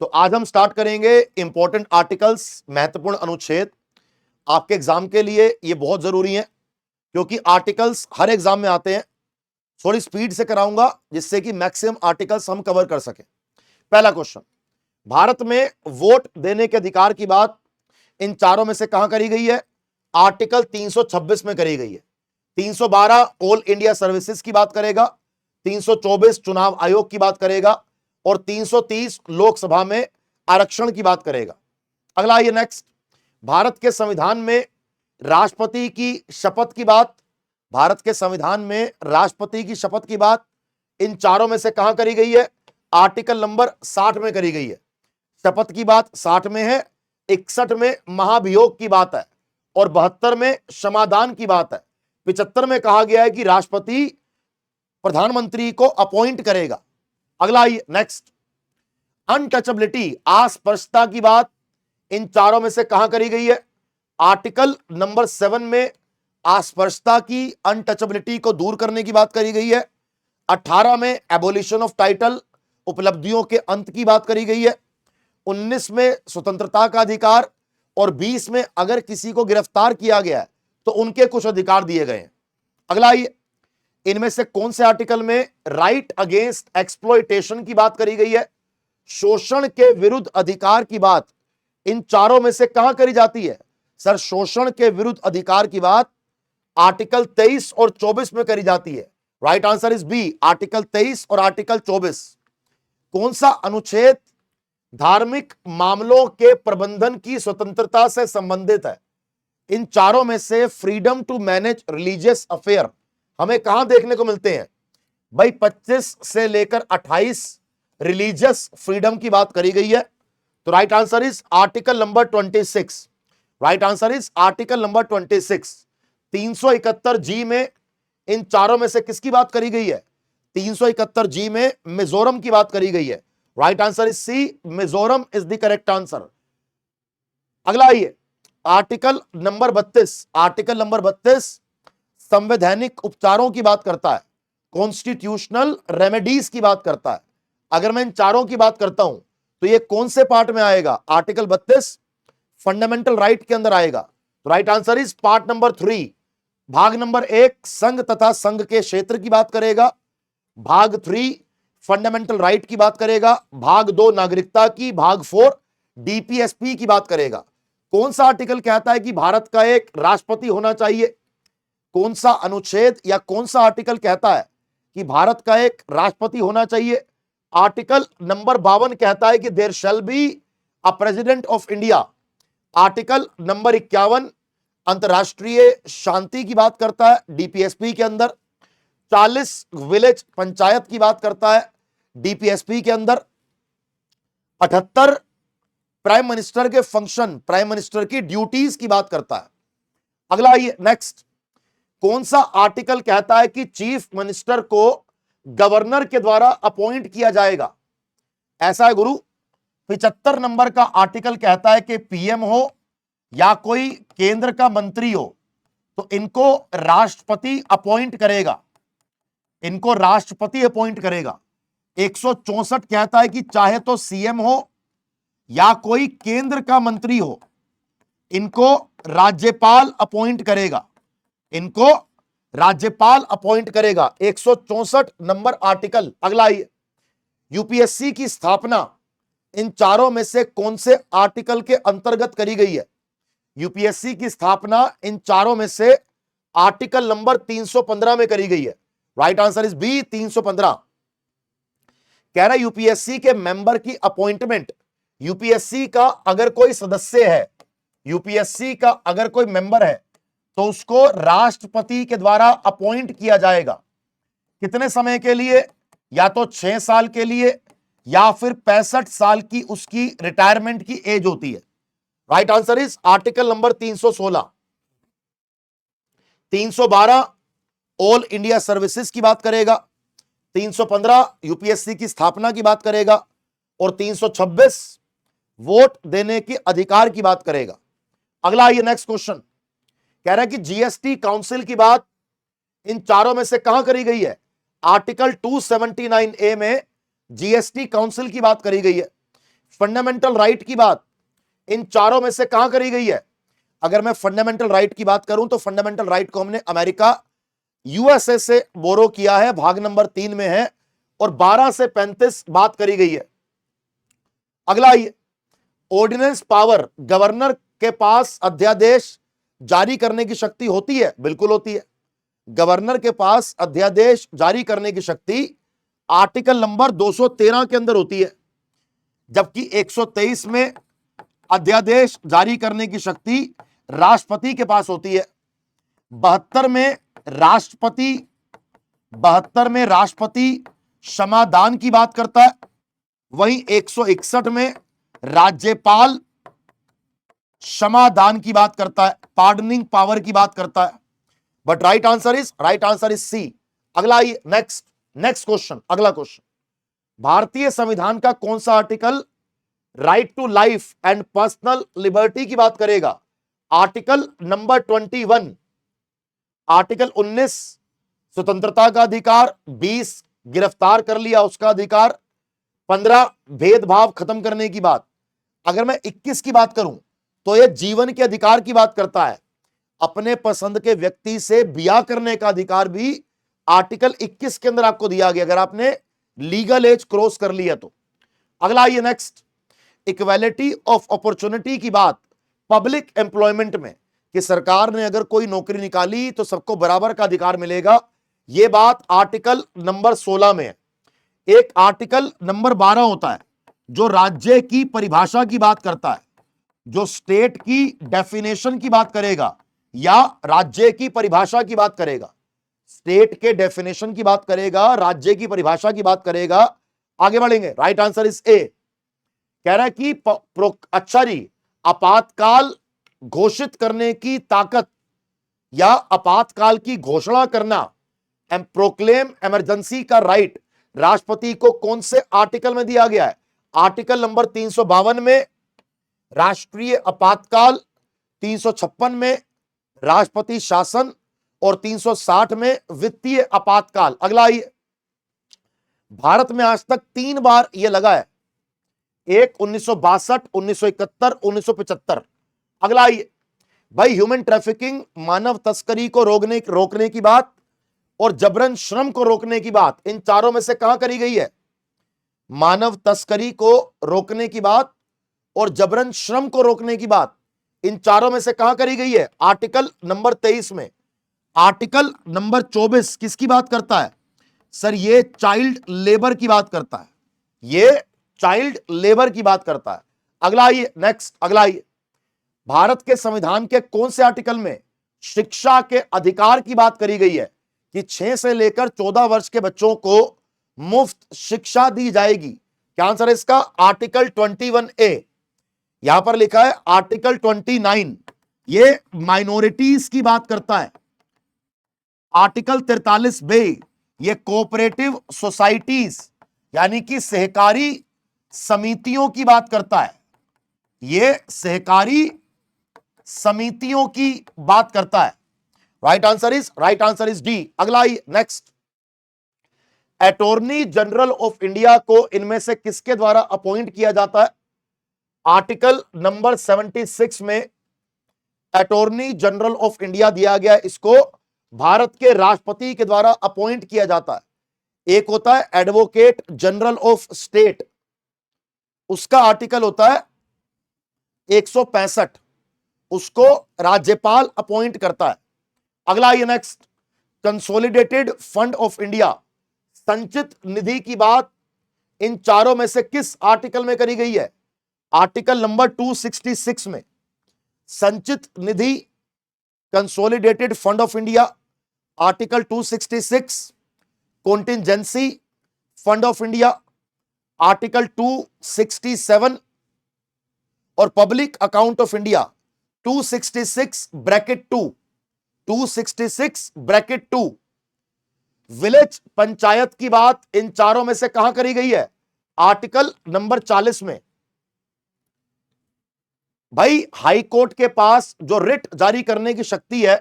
तो आज हम स्टार्ट करेंगे इंपॉर्टेंट आर्टिकल्स, महत्वपूर्ण अनुच्छेद। आपके एग्जाम के लिए ये बहुत जरूरी है क्योंकि आर्टिकल्स हर एग्जाम में आते हैं। थोड़ी स्पीड से कराऊंगा जिससे कि मैक्सिमम आर्टिकल्स हम कवर कर सकें। पहला क्वेश्चन, भारत में वोट देने के अधिकार की बात इन चारों में से कहां करी गई है? आर्टिकल 326 में करी गई है। 312 ऑल इंडिया सर्विसेज की बात करेगा, 324 चुनाव आयोग की बात करेगा और 330 लोकसभा में आरक्षण की बात करेगा। अगला आइए नेक्स्ट, भारत के संविधान में राष्ट्रपति की शपथ की बात, भारत के संविधान में राष्ट्रपति की शपथ की बात इन चारों में से कहां करी गई है? आर्टिकल नंबर 60 में करी गई है। शपथ की बात 60 में है, 61 में महाभियोग की बात है और 72 में क्षमादान की बात है। 75 में कहा गया है कि राष्ट्रपति प्रधानमंत्री को अपॉइंट करेगा। अगला आइए नेक्स्ट, अनटचेबिलिटी, अस्पृश्यता की बात इन चारों में से कहां करी गई है? आर्टिकल नंबर 7 में अस्पृश्यता की, अनटचेबिलिटी को दूर करने की बात करी गई है। 18 में एबोलिशन ऑफ टाइटल, उपलब्धियों के अंत की बात करी गई है। 19 में स्वतंत्रता का अधिकार और 20 में अगर किसी को गिरफ्तार किया गया है तो उनके कुछ अधिकार दिए गए हैं। अगला आइए, इनमें से कौन से आर्टिकल में राइट अगेंस्ट एक्सप्लॉयटेशन की बात करी गई है? शोषण के विरुद्ध अधिकार की बात इन चारों में से कहां करी जाती है? सर, शोषण के विरुद्ध अधिकार की बात आर्टिकल 23 और 24 में करी जाती है। Right answer is B, article 23 और आर्टिकल 24। कौन सा अनुच्छेद धार्मिक मामलों के प्रबंधन की स्वतंत्रता से संबंधित है? इन चारों में से freedom to manage religious affair हमें कहां देखने को मिलते हैं? भाई 25 से लेकर 28 रिलीजियस फ्रीडम की बात करी गई है। तो right answer is article number 26। Right answer is article number 26। 371 जी में इन चारों में से किसकी बात करी गई है? 371 जी में मिजोरम की बात करी गई है। Right answer is C, Mizoram is the correct answer. अगला आइए, आर्टिकल नंबर 32। आर्टिकल नंबर 32 संवैधानिक उपचारों की बात करता है, कॉन्स्टिट्यूशनल रेमेडीज की बात करता है। अगर मैं इन चारों की बात करता हूं तो ये कौन से पार्ट में आएगा? आर्टिकल 32 फंडामेंटल राइट के अंदर आएगा। तो right answer is part number 3। भाग नंबर 1 संघ तथा संघ के क्षेत्र की बात करेगा, भाग 3 फंडामेंटल राइट की बात करेगा, भाग 2 नागरिकता की, भाग 4 डीपीएसपी की बात करेगा। कौन सा आर्टिकल कहता है कि भारत का एक राष्ट्रपति होना चाहिए? कौन सा अनुच्छेद या कौन सा आर्टिकल कहता है कि भारत का एक राष्ट्रपति होना चाहिए? आर्टिकल नंबर 52 कहता है कि there shall be a president of India. Article number 51 अंतरराष्ट्रीय शांति की बात करता है डीपीएसपी के अंदर। 40 विलेज पंचायत की बात करता है डीपीएसपी के अंदर। 78 प्राइम मिनिस्टर के फंक्शन, प्राइम मिनिस्टर की ड्यूटीज की बात करता है। अगला आइए नेक्स्ट, कौन सा आर्टिकल कहता है कि चीफ मिनिस्टर को गवर्नर के द्वारा अपॉइंट किया जाएगा? ऐसा है गुरु, 75 नंबर का आर्टिकल कहता है कि पीएम हो या कोई केंद्र का मंत्री हो तो इनको राष्ट्रपति अपॉइंट करेगा, इनको राष्ट्रपति अपॉइंट करेगा। 164 कहता है कि चाहे तो सीएम हो या कोई केंद्र का मंत्री हो, इनको राज्यपाल अपॉइंट करेगा, इनको राज्यपाल अपॉइंट करेगा। 164 नंबर आर्टिकल। अगला आइए, यूपीएससी की स्थापना इन चारों में से कौन से आर्टिकल के अंतर्गत करी गई है? यूपीएससी की स्थापना इन चारों में से आर्टिकल नंबर 315 में करी गई है। Right answer is B, 315। कह रहा है यूपीएससी के मेंबर की अपॉइंटमेंट, यूपीएससी का अगर कोई सदस्य है, यूपीएससी का अगर कोई मेंबर है तो उसको राष्ट्रपति के द्वारा अपॉइंट किया जाएगा। कितने समय के लिए? या तो 6 साल के लिए या फिर 65 साल की उसकी रिटायरमेंट की एज होती है। Right answer is article number 316। 312 all India services की बात करेगा, 315 यूपीएससी की स्थापना की बात करेगा और 326 वोट देने के अधिकार की बात करेगा। अगला आइए नेक्स्ट क्वेश्चन, कह रहा है कि जीएसटी काउंसिल की बात इन चारों में से कहां करी गई है? आर्टिकल 279 ए में जीएसटी काउंसिल की बात करी गई है। फंडामेंटल राइट की बात इन चारों में से कहां करी गई है? अगर मैं फंडामेंटल राइट की बात करूं तो फंडामेंटल राइट को हमने अमेरिका यूएसए से बोरो किया है, भाग नंबर 3 में है, और 12 से 35 बात करी गई है। अगला आइए, ऑर्डिनेंस पावर, गवर्नर के पास अध्यादेश जारी करने की शक्ति होती है? बिल्कुल होती है। गवर्नर के पास अध्यादेश जारी करने की शक्ति आर्टिकल नंबर 213 के अंदर होती है, जबकि 123 में अध्यादेश जारी करने की शक्ति राष्ट्रपति के पास होती है। 72 में राष्ट्रपति क्षमादान की बात करता है, वहीं 161 में राज्यपाल क्षमादान की बात करता है, पार्डनिंग पावर की बात करता है। But right answer is C. अगला आइए, नेक्स्ट क्वेश्चन, अगला क्वेश्चन, भारतीय संविधान का कौन सा article right to life and personal liberty की बात करेगा? आर्टिकल नंबर 21, आर्टिकल 19 स्वतंत्रता का अधिकार, 20 गिरफ्तार कर लिया उसका अधिकार, 15 भेदभाव खत्म करने की बात। अगर मैं 21 की बात करूं तो यह जीवन के अधिकार की बात करता है, अपने पसंद के व्यक्ति से ब्याह करने का अधिकार भी आर्टिकल 21 के अंदर आपको दिया गया, अगर आपने लीगल एज क्रॉस कर लिया तो। अगला आइए, नेक्स्ट, इक्वालिटी ऑफ अपॉर्चुनिटी की बात पब्लिक एम्प्लॉयमेंट में, कि सरकार ने अगर कोई नौकरी निकाली तो सबको बराबर का अधिकार मिलेगा, यह बात आर्टिकल नंबर 16 में है। एक आर्टिकल नंबर 12 होता है जो राज्य की परिभाषा की बात करता है, जो स्टेट की डेफिनेशन की बात करेगा या राज्य की परिभाषा की बात करेगा। स्टेट के डेफिनेशन की बात करेगा, राज्य की परिभाषा की बात करेगा। आगे बढ़ेंगे, राइट आंसर इज ए। कह रहा है कि अच्छा जी, आपातकाल घोषित करने की ताकत या आपातकाल की घोषणा करना, प्रोक्लेम इमरजेंसी का राइट राष्ट्रपति को कौन से आर्टिकल में दिया गया है? आर्टिकल नंबर 352 में राष्ट्रीय आपातकाल, 356 में राष्ट्रपति शासन और 360 में वित्तीय आपातकाल। अगला आइए, भारत में आज तक 3 बार यह लगा है, एक 1962, 1971, 1975। अगला आइए भाई, ह्यूमन ट्रैफिकिंग, मानव तस्करी को रोकने की बात और जबरन श्रम को रोकने की बात, इन चारों में से कहां करी गई है? मानव तस्करी को रोकने की बात और जबरन श्रम को रोकने की बात, इन चारों में से कहां करी गई है? आर्टिकल नंबर 23 में। आर्टिकल नंबर 24 किसकी बात करता है? सर ये चाइल्ड लेबर की बात करता है, ये चाइल्ड लेबर की बात करता है। अगला आइए, नेक्स्ट, अगला आइए, भारत के संविधान के कौन से आर्टिकल में शिक्षा के अधिकार की बात करी गई है कि 6 से लेकर 14 वर्ष के बच्चों को मुफ्त शिक्षा दी जाएगी? क्या आंसर है इसका? Article 21A। यहां पर लिखा है आर्टिकल 29, ये माइनॉरिटीज की बात करता है। आर्टिकल 43B, ये कोऑपरेटिव सोसाइटीज यानी कि सहकारी समितियों की बात करता है, ये सहकारी समितियों की बात करता है। Right answer is D. अगला ही, next, attorney general of India को इनमें से किसके द्वारा अपॉइंट किया जाता है? आर्टिकल नंबर 76 में अटॉर्नी जनरल ऑफ इंडिया दिया गया, इसको भारत के राष्ट्रपति के द्वारा अपॉइंट किया जाता है। एक होता है एडवोकेट जनरल ऑफ स्टेट, उसका आर्टिकल होता है 165, उसको राज्यपाल अपॉइंट करता है। अगला ये next, consolidated fund of India, संचित निधि की बात इन चारों में से किस आर्टिकल में करी गई है? आर्टिकल नंबर 266 में। संचित निधि, consolidated fund of India, article 266, contingency fund of India, article 267, और public account of India 266(2). 266(2). Village panchayat की बात इन चारों में से कहां करी गई है? आर्टिकल नंबर 40 में। भाई हाई कोर्ट के पास जो रिट जारी करने की शक्ति है,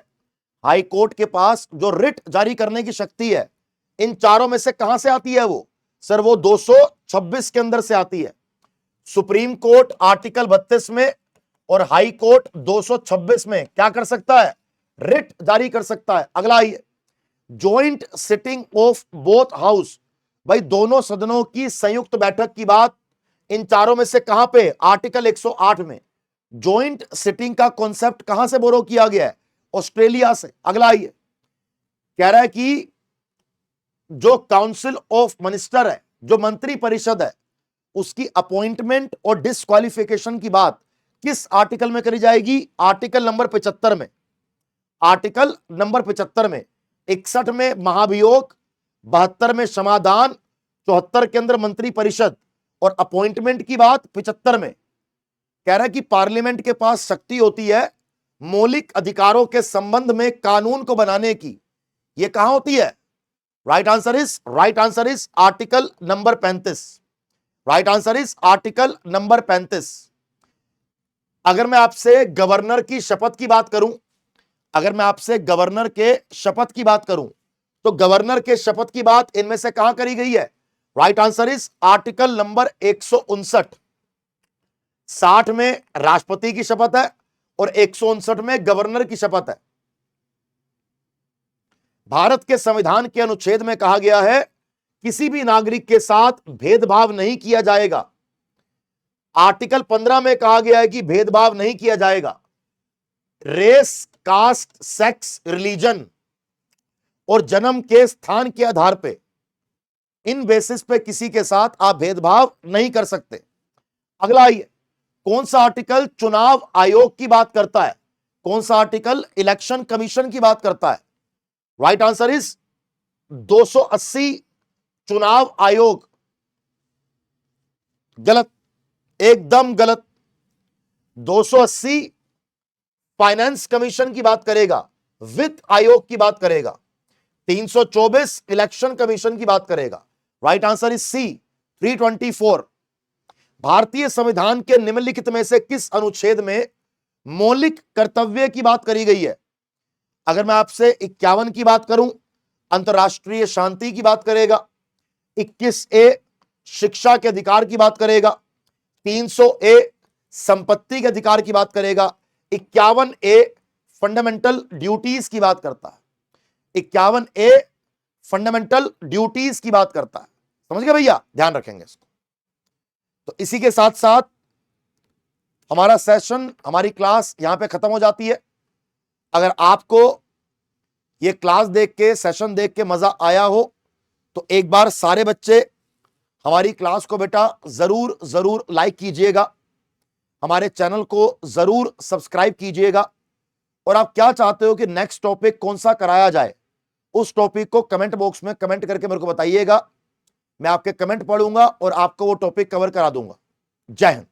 हाई कोर्ट के पास जो रिट जारी करने की शक्ति है, इन चारों में से कहां से आती है वो? सर वो 226 के अंदर से आती है। सुप्रीम कोर्ट आर्टिकल 32 में और हाई कोर्ट 226 में क्या कर सकता है? रिट जारी कर सकता है। अगला आइए, joint sitting of both house, भाई दोनों सदनों की संयुक्त बैठक की बात इन चारों में से कहां पे? आर्टिकल 108 में। ज्वाइंट सिटिंग का कॉन्सेप्ट कहां से बोरो किया गया है? ऑस्ट्रेलिया से। अगला आइए, कह रहा है कि जो काउंसिल ऑफ मिनिस्टर है, जो मंत्री परिषद है, उसकी अपॉइंटमेंट और डिस्क्वालिफिकेशन की बात किस आर्टिकल में करी जाएगी? आर्टिकल नंबर 75 में। आर्टिकल नंबर 75 में। 61 में महाभियोग, 72 में समाधान, 74 के अंदर मंत्री परिषद और अपॉइंटमेंट की बात 75 में। कह रहा है कि पार्लियामेंट के पास शक्ति होती है मौलिक अधिकारों के संबंध में कानून को बनाने की। यह कहां होती है? Right answer is article number 35। Right answer is article number 35। अगर मैं आपसे गवर्नर की शपथ की बात करूं, अगर मैं आपसे गवर्नर के शपथ की बात करूं, तो गवर्नर के शपथ की बात इनमें से कहां करी गई है? Right answer is article number 159। 60 में राष्ट्रपति की शपथ है और 159 में गवर्नर की शपथ है। भारत के संविधान के अनुच्छेद में कहा गया है किसी भी नागरिक के साथ भेदभाव नहीं किया जाएगा। आर्टिकल 15 में कहा गया है कि भेदभाव नहीं किया जाएगा। रेस, कास्ट, सेक्स, रिलीजन और जन्म के स्थान के आधार पे, इन बेसिस पे किसी के साथ आप भेदभाव नहीं कर सकते। अगला आइए, कौन सा आर्टिकल चुनाव आयोग की बात करता है? कौन सा आर्टिकल इलेक्शन कमीशन की बात करता है? राइट आंसर इज 280 चुनाव आयोग। गलत, एकदम गलत। 280 फाइनेंस कमीशन की बात करेगा, वित्त आयोग की बात करेगा। 324 इलेक्शन कमीशन की बात करेगा। Right answer is C 324। भारतीय संविधान के निम्नलिखित में से किस अनुच्छेद में मौलिक कर्तव्य की बात करी गई है? अगर मैं आपसे 51 की बात करूं, अंतरराष्ट्रीय शांति की बात करेगा। 21A शिक्षा के अधिकार की बात करेगा। 300A संपत्ति के अधिकार की बात करेगा। 51A फंडामेंटल ड्यूटीज की बात करता है। 51A फंडामेंटल ड्यूटीज की बात करता है। समझ गए भैया? ध्यान रखेंगे इसको। तो इसी के साथ साथ हमारा सेशन, हमारी क्लास यहां पे खत्म हो जाती है। अगर आपको ये क्लास देख के, सेशन देख के मजा आया हो तो एक बार सारे बच्चे हमारी क्लास को बेटा जरूर जरूर लाइक कीजिएगा, हमारे चैनल को जरूर सब्सक्राइब कीजिएगा। और आप क्या चाहते हो कि नेक्स्ट टॉपिक कौन सा कराया जाए, उस टॉपिक को कमेंट बॉक्स में कमेंट करके मेरे को बताइएगा। मैं आपके कमेंट पढ़ूंगा और आपको वो टॉपिक कवर करा दूंगा। जय हिंद।